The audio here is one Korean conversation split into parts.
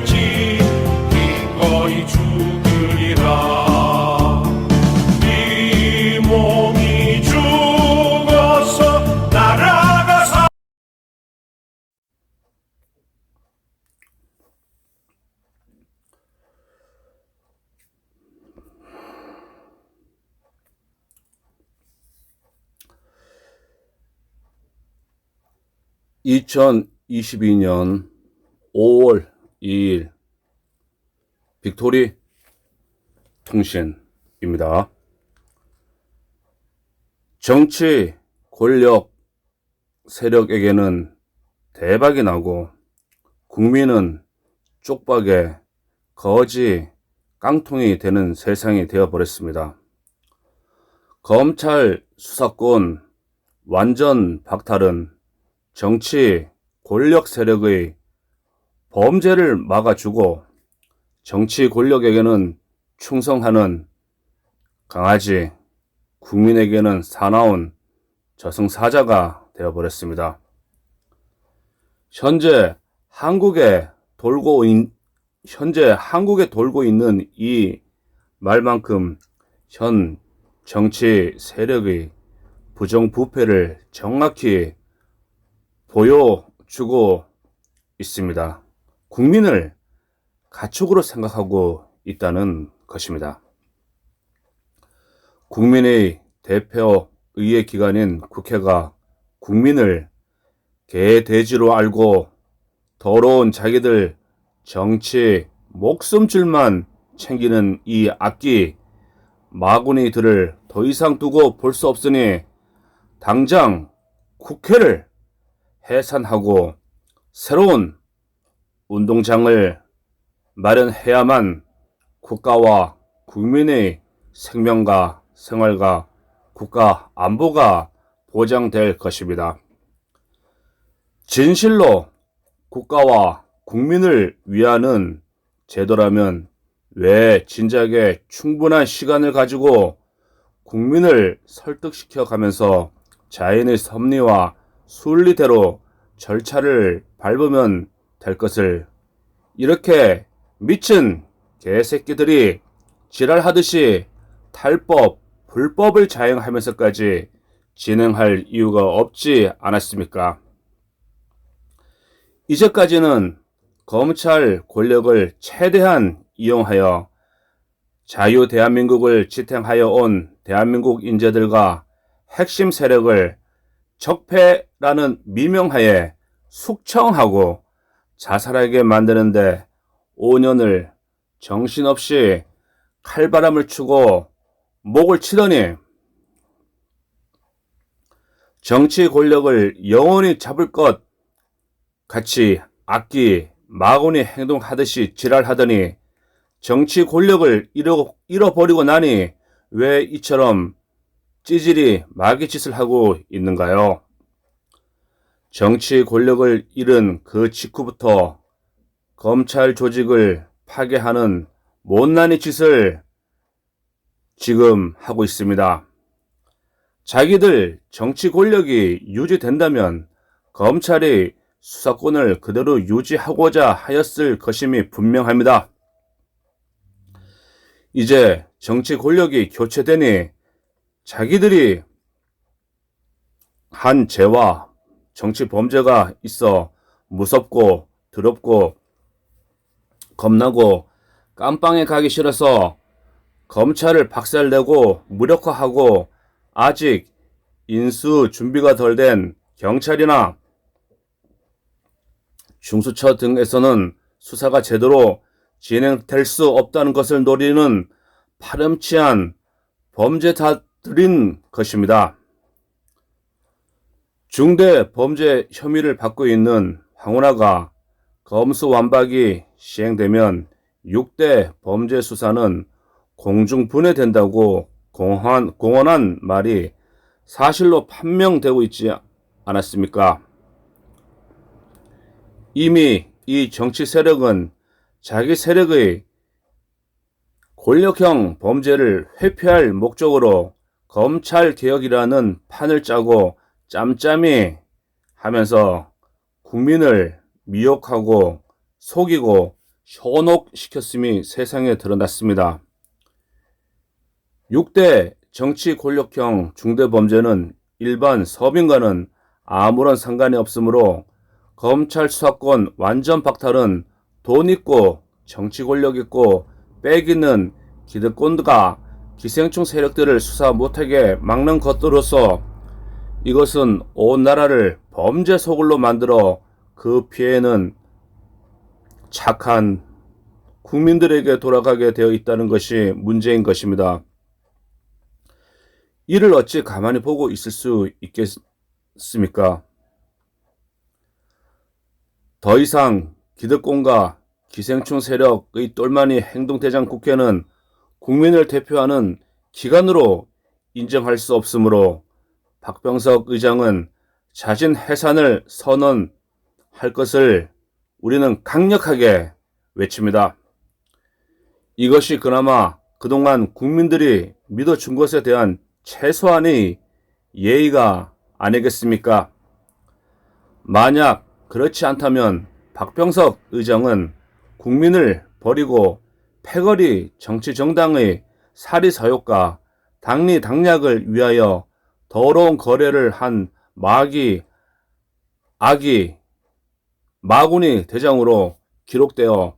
같이 기꺼이 죽으리라. 이 몸이 죽어서 날아가사. (2022년 5월 2일) 빅토리 통신입니다. 정치 권력 세력에게는 대박이 나고 국민은 쪽박에 거지 깡통이 되는 세상이 되어버렸습니다. 검찰 수사권 완전 박탈은 정치 권력 세력의 범죄를 막아주고 정치 권력에게는 충성하는 강아지, 국민에게는 사나운 저승사자가 되어버렸습니다. 현재 한국에 돌고 있는 이 말만큼 현 정치 세력의 부정부패를 정확히 보여주고 있습니다. 국민을 가축으로 생각하고 있다는 것입니다. 국민의 대표 의회 기관인 국회가 국민을 개돼지로 알고 더러운 자기들 정치 목숨줄만 챙기는 이 악기 마구니들을 더 이상 두고 볼 수 없으니 당장 국회를 해산하고 새로운 운동장을 마련해야만 국가와 국민의 생명과 생활과 국가 안보가 보장될 것입니다. 진실로 국가와 국민을 위하는 제도라면 왜 진작에 충분한 시간을 가지고 국민을 설득시켜 가면서 자연의 섭리와 순리대로 절차를 밟으면 될 것을 이렇게 미친 개새끼들이 지랄하듯이 탈법, 불법을 자행하면서까지 진행할 이유가 없지 않았습니까? 이제까지는 검찰 권력을 최대한 이용하여 자유 대한민국을 지탱하여 온 대한민국 인재들과 핵심 세력을 적폐라는 미명하에 숙청하고 자살하게 만드는데 5년을 정신없이 칼바람을 추고 목을 치더니 정치 권력을 영원히 잡을 것 같이 악기 마구니 행동하듯이 지랄하더니 정치 권력을 잃어버리고 나니 왜 이처럼 찌질이 마귀짓을 하고 있는가요? 정치 권력을 잃은 그 직후부터 검찰 조직을 파괴하는 못난이 짓을 지금 하고 있습니다. 자기들 정치 권력이 유지된다면 검찰이 수사권을 그대로 유지하고자 하였을 것임이 분명합니다. 이제 정치 권력이 교체되니 자기들이 한 죄와 정치 범죄가 있어 무섭고 더럽고 겁나고 깜빵에 가기 싫어서 검찰을 박살내고 무력화하고 아직 인수 준비가 덜 된 경찰이나 중수처 등에서는 수사가 제대로 진행될 수 없다는 것을 노리는 파렴치한 범죄자들인 것입니다. 중대 범죄 혐의를 받고 있는 황운하가 검수완박이 시행되면 6대 범죄 수사는 공중분해된다고 공언한 말이 사실로 판명되고 있지 않았습니까? 이미 이 정치 세력은 자기 세력의 권력형 범죄를 회피할 목적으로 검찰개혁이라는 판을 짜고 짬짬이 하면서 국민을 미혹하고 속이고 현혹시켰음이 세상에 드러났습니다. 6대 정치 권력형 중대범죄는 일반 서민과는 아무런 상관이 없으므로 검찰 수사권 완전 박탈은 돈 있고 정치 권력 있고 빽 있는 기득권과 기생충 세력들을 수사 못하게 막는 것으로서 이것은 온 나라를 범죄 소굴로 만들어 그 피해는 착한 국민들에게 돌아가게 되어 있다는 것이 문제인 것입니다. 이를 어찌 가만히 보고 있을 수 있겠습니까? 더 이상 기득권과 기생충 세력의 똘마니 행동대장 국회는 국민을 대표하는 기관으로 인정할 수 없으므로 박병석 의장은 자진 해산을 선언할 것을 우리는 강력하게 외칩니다. 이것이 그나마 그동안 국민들이 믿어준 것에 대한 최소한의 예의가 아니겠습니까? 만약 그렇지 않다면 박병석 의장은 국민을 버리고 패거리 정치정당의 사리사욕과 당리당략을 위하여 더러운 거래를 한 마군이 대장으로 기록되어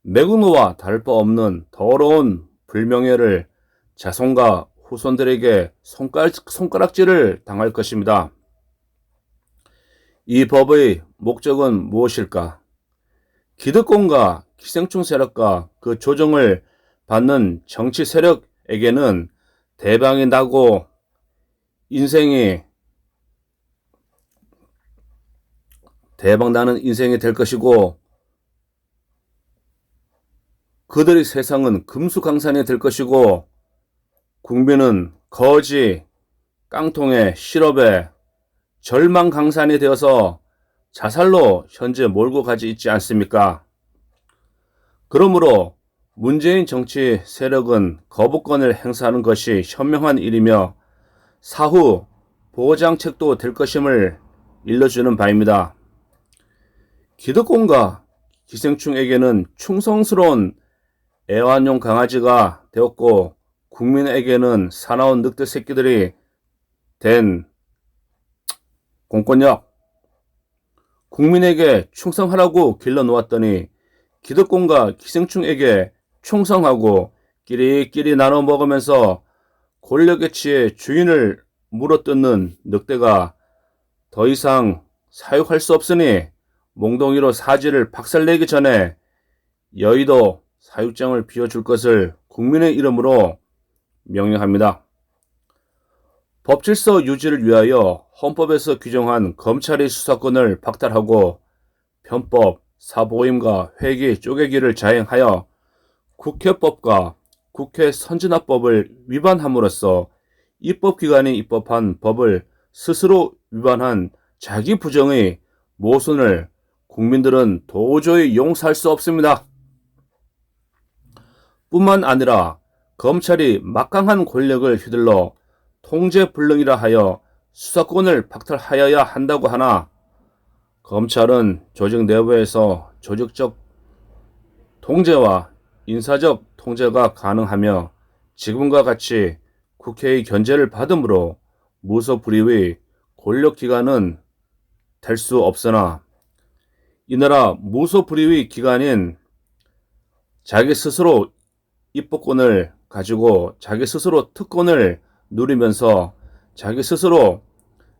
매국노와 다를 바 없는 더러운 불명예를 자손과 후손들에게 손가락질을 당할 것입니다. 이 법의 목적은 무엇일까? 기득권과 기생충 세력과 그 조정을 받는 정치 세력에게는 대박이 나고 대박나는 인생이 될 것이고 그들의 세상은 금수강산이 될 것이고 국민은 거지, 깡통에, 실업에 절망강산이 되어서 자살로 현재 몰고 가지 있지 않습니까? 그러므로 문재인 정치 세력은 거부권을 행사하는 것이 현명한 일이며 사후 보장책도 될 것임을 일러주는 바입니다. 기득권과 기생충에게는 충성스러운 애완용 강아지가 되었고 국민에게는 사나운 늑대 새끼들이 된 공권력, 국민에게 충성하라고 길러놓았더니 기득권과 기생충에게 충성하고 끼리끼리 나눠 먹으면서 권력의 치에 주인을 물어뜯는 늑대가 더 이상 사육할 수 없으니 몽둥이로 사지를 박살내기 전에 여의도 사육장을 비워줄 것을 국민의 이름으로 명령합니다. 법질서 유지를 위하여 헌법에서 규정한 검찰의 수사권을 박탈하고 편법, 사보임과 회기, 쪼개기를 자행하여 국회법과 국회 선진화법을 위반함으로써 입법기관이 입법한 법을 스스로 위반한 자기 부정의 모순을 국민들은 도저히 용서할 수 없습니다. 뿐만 아니라 검찰이 막강한 권력을 휘둘러 통제불능이라 하여 수사권을 박탈하여야 한다고 하나 검찰은 조직 내부에서 조직적 통제와 인사적 통제가 가능하며 지금과 같이 국회의 견제를 받음으로 무소불위의 권력기관은 될 수 없으나 이 나라 무소불위의 기관인 자기 스스로 입법권을 가지고 자기 스스로 특권을 누리면서 자기 스스로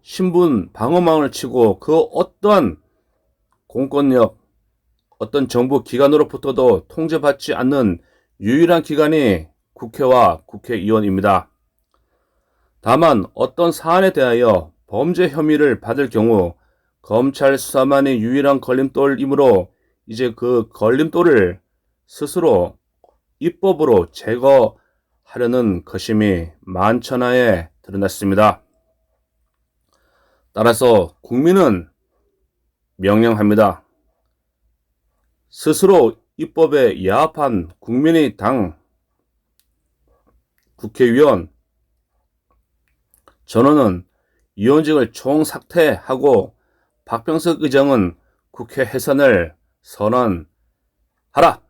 신분 방어망을 치고 그 어떤 공권력, 어떤 정부 기관으로부터도 통제받지 않는 유일한 기관이 국회와 국회의원입니다. 다만 어떤 사안에 대하여 범죄 혐의를 받을 경우 검찰 수사만이 유일한 걸림돌이므로 이제 그 걸림돌을 스스로 입법으로 제거하려는 것임이 만천하에 드러났습니다. 따라서 국민은 명령합니다. 스스로 입법에 야합한 국민의 당 국회의원 전원은 의원직을 총삭퇴하고 박병석 의장은 국회 해산을 선언해야 하라!